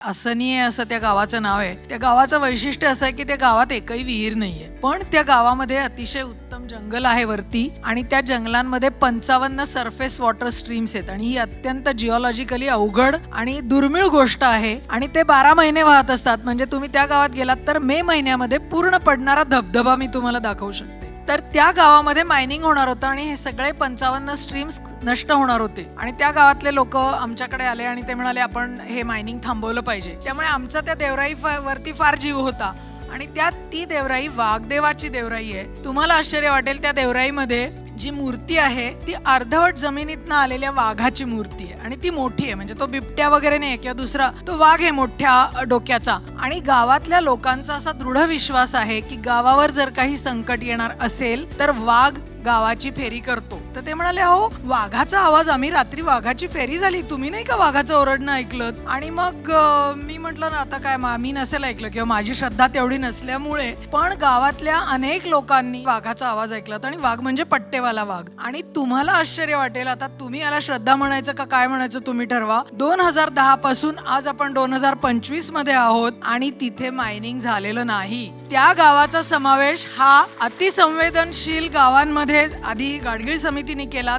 असनी आहे असं त्या गावाचं नाव आहे. त्या गावाचं वैशिष्ट्य असं आहे की त्या गावात एकही विहीर नाहीये, पण त्या गावामध्ये अतिशय उत्तम जंगल आहे वरती आणि त्या जंगलांमध्ये 55 सरफेस वॉटर स्ट्रीम्स आहेत आणि ही अत्यंत जिओलॉजिकली अवघड आणि दुर्मिळ गोष्ट आहे आणि ते 12 महिने वाहत असतात. म्हणजे तुम्ही त्या गावात गेलात तर मे महिन्यामध्ये पूर्ण पडणारा धबधबा मी तुम्हाला दाखवू शकते. तर त्या गावामध्ये मायनिंग होणार होतं आणि हे सगळे 55 स्ट्रीम्स नष्ट होणार होते आणि त्या गावातले लोक आमच्याकडे आले आणि ते म्हणाले आपण हे मायनिंग थांबवलं पाहिजे. त्यामुळे आमचा त्या देवराई वरती फार जीव होता आणि ती देवराई वाघदेवाची देवराई आहे. तुम्हाला आश्चर्य वाटेल, त्या देवराईमध्ये जी मूर्ती आहे ती अर्धवट जमिनीतनं आलेल्या वाघाची मूर्ती आहे आणि ती मोठी आहे. म्हणजे तो बिबट्या वगैरे नाही किंवा दुसरा, तो वाघ आहे मोठ्या डोक्याचा. आणि गावातल्या लोकांचा असा दृढ विश्वास आहे की गावावर जर काही संकट येणार असेल तर वाघ गावाची फेरी करतो. तर ते म्हणाले, अहो वाघाचा आवाज, आम्ही रात्री वाघाची फेरी झाली, तुम्ही नाही का वाघाचं ओरडणं ऐकलं? आणि मग मी म्हटलं ना आता काय, मी नसेल ऐकलं किंवा माझी श्रद्धा तेवढी नसल्यामुळे, पण गावातल्या अनेक लोकांनी वाघाचा आवाज ऐकला आणि वाघ म्हणजे पट्टेवाला वाघ. आणि तुम्हाला आश्चर्य वाटेल, आता तुम्ही याला श्रद्धा म्हणायचं का काय म्हणायचं तुम्ही ठरवा. 2010 पासून आज आपण 2025 मध्ये आहोत आणि तिथे मायनिंग झालेलं नाही. त्या गावाचा समावेश हा अतिसंवेदनशील गावांमध्ये आधी गाडगीळ समितीने केला.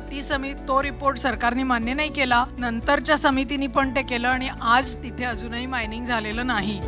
तो रिपोर्ट सरकारने मान्य नाही केला. नंतरच्या समितीने पण ते केलं आणि आज तिथे अजूनही मायनिंग झालेलं नाही.